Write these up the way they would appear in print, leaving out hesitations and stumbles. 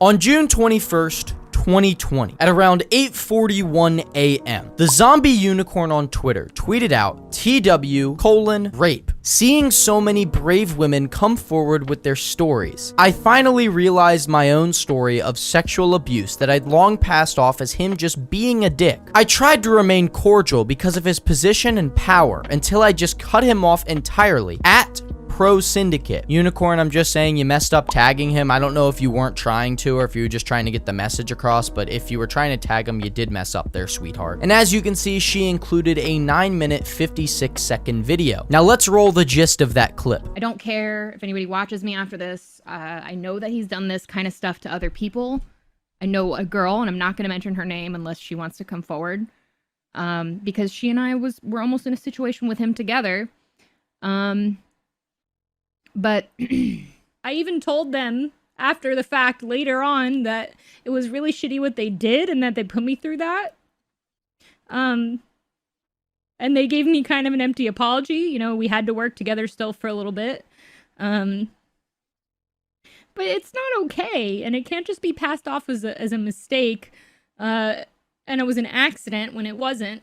On June 21st, 2020, at around 8:41 a.m., the zombie unicorn on Twitter tweeted out TW:"rape. Seeing so many brave women come forward with their stories, I finally realized my own story of sexual abuse that I'd long passed off as him just being a dick. I tried to remain cordial because of his position and power until I just cut him off entirely at Pro Syndicate. Unicorn, I'm just saying you messed up tagging him. I don't know if you weren't trying to or if you were just trying to get the message across, but if you were trying to tag him, you did mess up there, sweetheart. And as you can see, she included a 9-minute, 56-second video. Now let's roll the gist of that clip. I don't care if anybody watches me after this. I know that he's done this kind of stuff to other people. I know a girl, and I'm not going to mention her name unless she wants to come forward, because she and I were almost in a situation with him together. But I even told them after the fact later on that it was really shitty what they did and that they put me through that. And they gave me kind of an empty apology. You know, we had to work together still for a little bit. But it's not okay. And it can't just be passed off as a mistake. And it was an accident when it wasn't.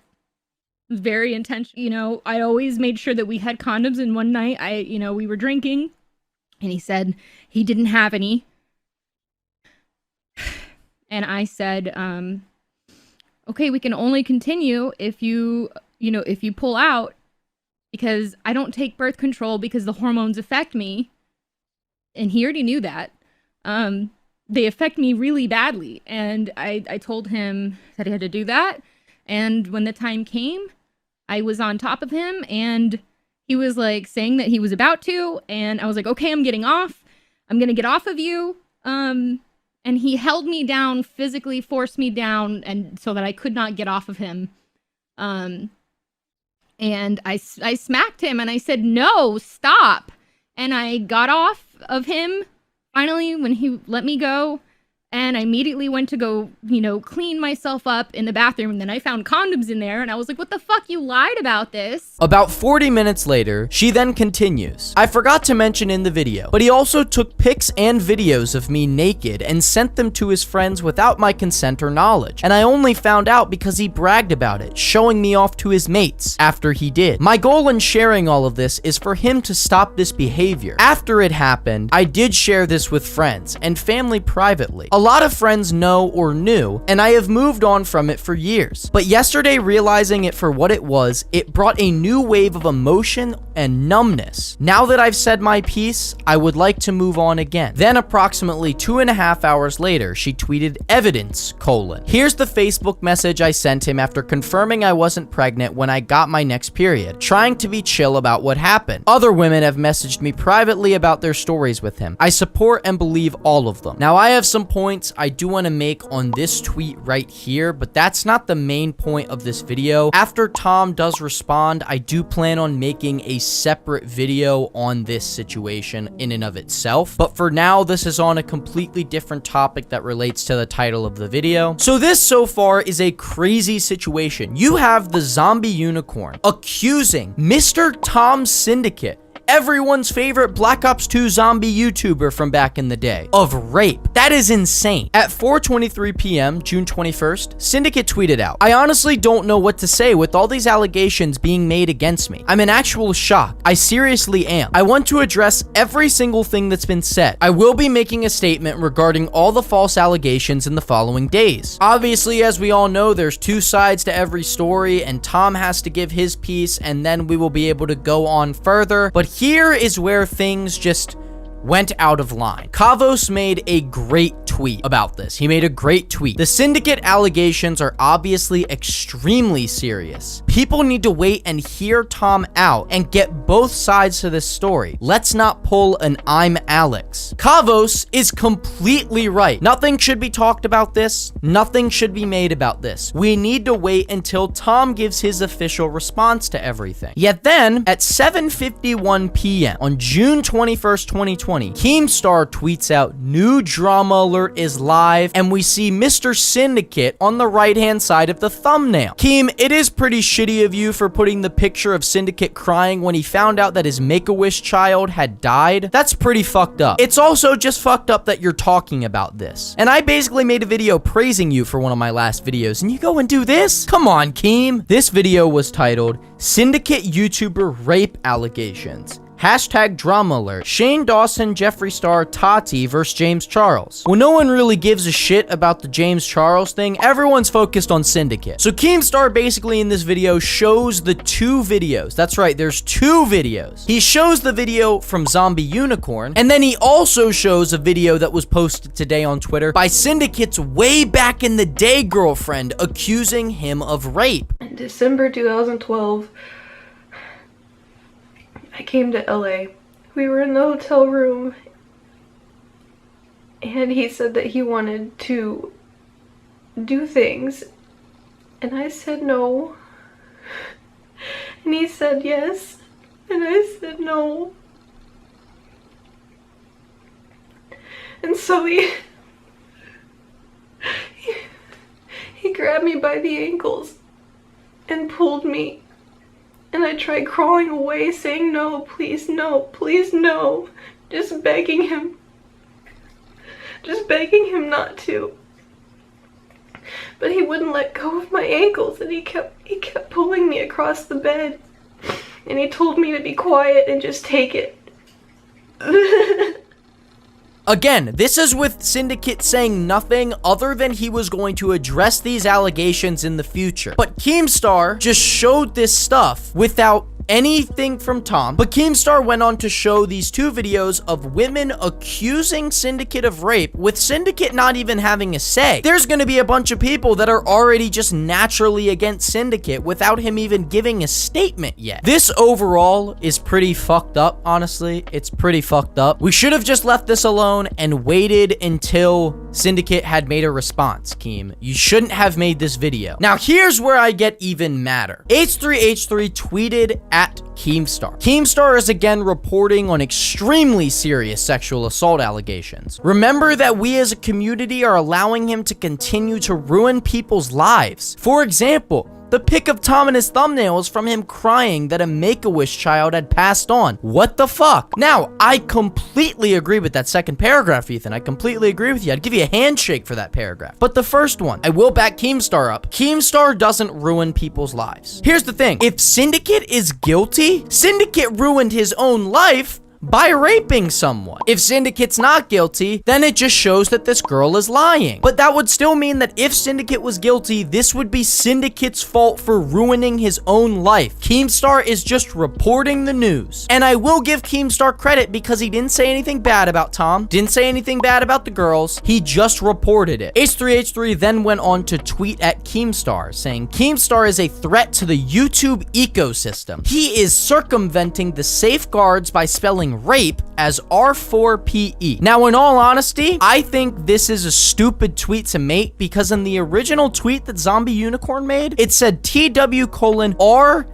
It was very intentional. You know, I always made sure that we had condoms, and one night we were drinking and he said he didn't have any. And I said, okay, we can only continue if you pull out, because I don't take birth control because the hormones affect me. And he already knew that. They affect me really badly. And I told him that he had to do that. And when the time came, I was on top of him, and he was like saying that he was about to, and I was like, okay, I'm getting off. I'm going to get off of you. And he held me down, physically forced me down, and so that I could not get off of him. And I smacked him and I said, no, stop. And I got off of him finally when he let me go. And I immediately went to go, clean myself up in the bathroom. And then I found condoms in there. And I was like, what the fuck? You lied about this. About 40 minutes later, she then continues. I forgot to mention in the video, but he also took pics and videos of me naked and sent them to his friends without my consent or knowledge. And I only found out because he bragged about it, showing me off to his mates after he did. My goal in sharing all of this is for him to stop this behavior. After it happened, I did share this with friends and family privately. A lot of friends know or knew, and I have moved on from it for years. But yesterday, realizing it for what it was, it brought a new wave of emotion and numbness. Now that I've said my piece, I would like to move on again. Then approximately 2.5 hours later, she tweeted evidence, : Here's the Facebook message I sent him after confirming I wasn't pregnant when I got my next period, trying to be chill about what happened. Other women have messaged me privately about their stories with him. I support and believe all of them. Now I have some points I do want to make on this tweet right here, but that's not the main point of this video. After Tom does respond, I do plan on making a separate video on this situation in and of itself. But for now, this is on a completely different topic that relates to the title of the video. So this so far is a crazy situation. You have the zombie unicorn accusing Mr. Tom Syndicate, everyone's favorite Black Ops 2 zombie YouTuber from back in the day, of rape. That is insane. At 4:23 p.m., June 21st, Syndicate tweeted out, I honestly don't know what to say with all these allegations being made against me. I'm in actual shock. I seriously am. I want to address every single thing that's been said. I will be making a statement regarding all the false allegations in the following days. Obviously, as we all know, there's two sides to every story, and Tom has to give his piece, and then we will be able to go on further. But here is where things just went out of line. Kavos made a great tweet about this. He made a great tweet. The Syndicate allegations are obviously extremely serious. People need to wait and hear Tom out and get both sides to this story. Let's not pull an I'm Alex. Kavos is completely right. Nothing should be talked about this. Nothing should be made about this. We need to wait until Tom gives his official response to everything. Yet then, at 7:51 p.m. on June 21st, 2020, 2020, Keemstar tweets out, "New drama alert is live," and we see Mr. Syndicate on the right-hand side of the thumbnail. Keem, it is pretty shitty of you for putting the picture of Syndicate crying when he found out that his Make-A-Wish child had died. That's pretty fucked up. It's also just fucked up that you're talking about this. And I basically made a video praising you for one of my last videos, and you go and do this? Come on, Keem. This video was titled, "Syndicate YouTuber Rape Allegations. #DramaAlert. Shane Dawson, Jeffree Star, Tati vs. James Charles." Well, no one really gives a shit about the James Charles thing. Everyone's focused on Syndicate. So Keemstar basically in this video shows the two videos. That's right, there's two videos. He shows the video from Zombie Unicorn, and then he also shows a video that was posted today on Twitter by Syndicate's way back in the day girlfriend accusing him of rape. In December 2012, I came to LA. We were in the hotel room and he said that he wanted to do things and I said no. And he said yes and I said no. And so he grabbed me by the ankles and pulled me. And I tried crawling away, saying no, please no, just begging him not to. But he wouldn't let go of my ankles, and he kept pulling me across the bed, and he told me to be quiet and just take it. Again, this is with Syndicate saying nothing other than he was going to address these allegations in the future. But Keemstar just showed this stuff without anything from Tom. But Keemstar went on to show these two videos of women accusing Syndicate of rape with Syndicate not even having a say. There's gonna be a bunch of people that are already just naturally against Syndicate without him even giving a statement yet. This overall is pretty fucked up, honestly. It's pretty fucked up. We should have just left this alone and waited until Syndicate had made a response, Keem. You shouldn't have made this video. Now, here's where I get even madder. H3H3 tweeted at Keemstar. Keemstar is again reporting on extremely serious sexual assault allegations. Remember that we as a community are allowing him to continue to ruin people's lives. For example, the pic of Tom in his thumbnail is from him crying that a Make-A-Wish child had passed on. What the fuck? Now, I completely agree with that second paragraph, Ethan. I completely agree with you. I'd give you a handshake for that paragraph. But the first one, I will back Keemstar up. Keemstar doesn't ruin people's lives. Here's the thing. If Syndicate is guilty, Syndicate ruined his own life by raping someone. If Syndicate's not guilty, then it just shows that this girl is lying. But that would still mean that if Syndicate was guilty, this would be Syndicate's fault for ruining his own life. Keemstar is just reporting the news. And I will give Keemstar credit because he didn't say anything bad about Tom, didn't say anything bad about the girls, he just reported it. H3H3 then went on to tweet at Keemstar, saying, "Keemstar is a threat to the YouTube ecosystem. He is circumventing the safeguards by spelling rape as R4PE. Now, in all honesty, I think this is a stupid tweet to make because in the original tweet that Zombie Unicorn made, it said TW:R*PE.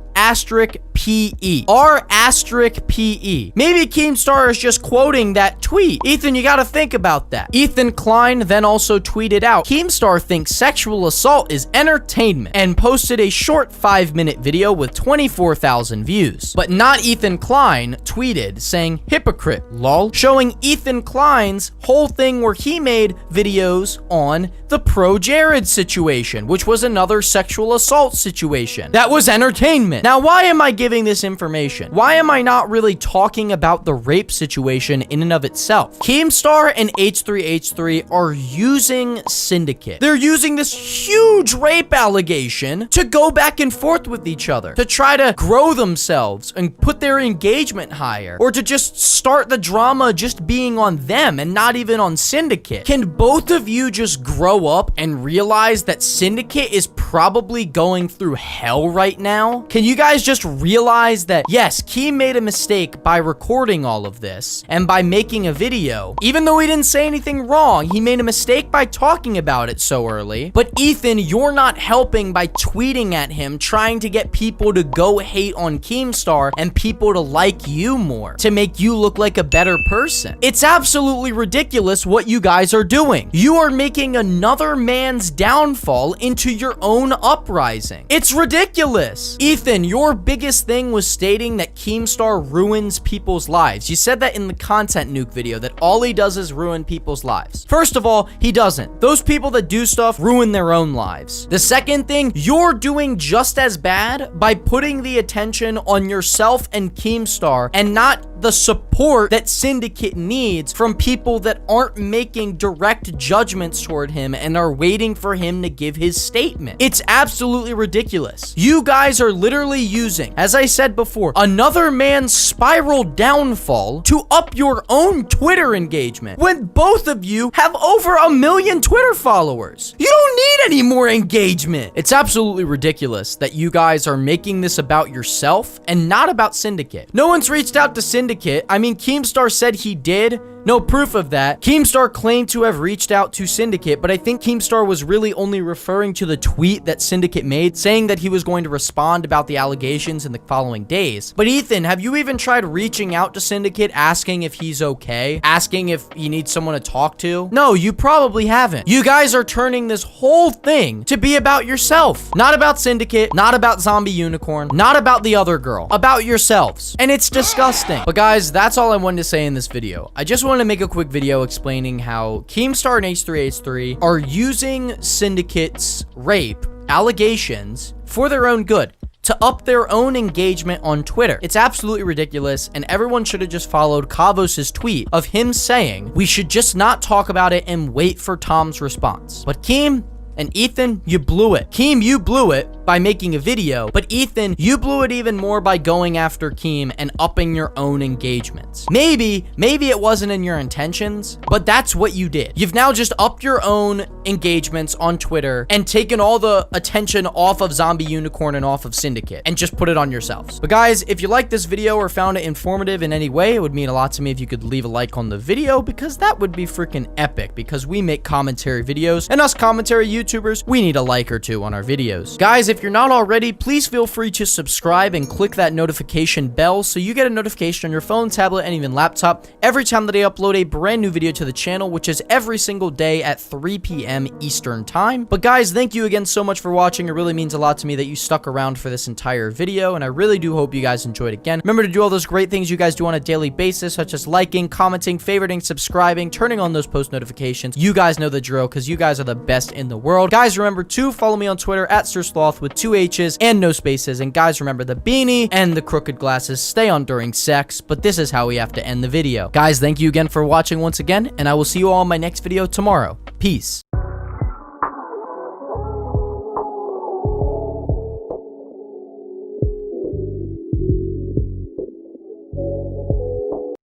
R*PE. Maybe Keemstar is just quoting that tweet. Ethan, you gotta think about that. Ethan Klein then also tweeted out, "Keemstar thinks sexual assault is entertainment," and posted a short 5-minute video with 24,000 views. But not Ethan Klein tweeted saying, "Hypocrite, lol," showing Ethan Klein's whole thing where he made videos on the Pro Jared situation, which was another sexual assault situation. That was entertainment. Now, why am I giving this information? Why am I not really talking about the rape situation in and of itself? Keemstar and H3H3 are using Syndicate. They're using this huge rape allegation to go back and forth with each other, to try to grow themselves and put their engagement higher, or to just start the drama just being on them and not even on Syndicate. Can both of you just grow up and realize that Syndicate is probably going through hell right now? Can you guys just realize that, yes, Keem made a mistake by recording all of this and by making a video? Even though he didn't say anything wrong, he made a mistake by talking about it so early. But Ethan, you're not helping by tweeting at him, trying to get people to go hate on Keemstar and people to like you more, to make you look like a better person. It's absolutely ridiculous what you guys are doing. You are making another man's downfall into your own uprising. It's ridiculous. Ethan, your biggest thing was stating that Keemstar ruins people's lives. You said that in the content nuke video, that all he does is ruin people's lives. First of all, he doesn't. Those people that do stuff ruin their own lives. The second thing, you're doing just as bad by putting the attention on yourself and Keemstar and not the support that Syndicate needs from people that aren't making direct judgments toward him and are waiting for him to give his statement. It's absolutely ridiculous. You guys are literally using, as I said before, another man's spiral downfall to up your own Twitter engagement when both of you have over 1 million Twitter followers. You don't need any more engagement. It's absolutely ridiculous that you guys are making this about yourself and not about Syndicate. No one's reached out to Syndicate. I mean, Keemstar said he did. No proof of that. Keemstar claimed to have reached out to Syndicate, but I think Keemstar was really only referring to the tweet that Syndicate made, saying that he was going to respond about the allegations in the following days. But Ethan, have you even tried reaching out to Syndicate, asking if he's okay? Asking if he needs someone to talk to? No, you probably haven't. You guys are turning this whole thing to be about yourself. Not about Syndicate, not about Zombie Unicorn, not about the other girl. About yourselves. And it's disgusting. But guys, that's all I wanted to say in this video. I just wanted to make a quick video explaining how Keemstar and H3H3 are using Syndicate's rape allegations for their own good, to up their own engagement on Twitter. It's absolutely ridiculous, and everyone should have just followed Kavos' tweet of him saying we should just not talk about it and wait for Tom's response. But Keem and Ethan, you blew it. Keem, you blew it by making a video, but Ethan, you blew it even more by going after Keem and upping your own engagements. Maybe it wasn't in your intentions, but that's what you did. You've now just upped your own engagements on Twitter and taken all the attention off of Zombie Unicorn and off of Syndicate and just put it on yourselves. But guys, if you liked this video or found it informative in any way, it would mean a lot to me if you could leave a like on the video, because that would be freaking epic, because we make commentary videos, and us commentary YouTubers, we need a like or two on our videos. Guys, if you're not already, please feel free to subscribe and click that notification bell so you get a notification on your phone, tablet, and even laptop every time that I upload a brand new video to the channel, which is every single day at 3 p.m. Eastern time. But guys, thank you again so much for watching. It really means a lot to me that you stuck around for this entire video, and I really do hope you guys enjoyed again. Remember to do all those great things you guys do on a daily basis, such as liking, commenting, favoriting, subscribing, turning on those post notifications. You guys know the drill, because you guys are the best in the world. Guys, remember to follow me on Twitter at SirSloth with 2 H's and no spaces. And guys, remember, the beanie and the crooked glasses stay on during sex, but this is how we have to end the video. Guys, thank you again for watching once again, and I will see you all in my next video tomorrow. Peace.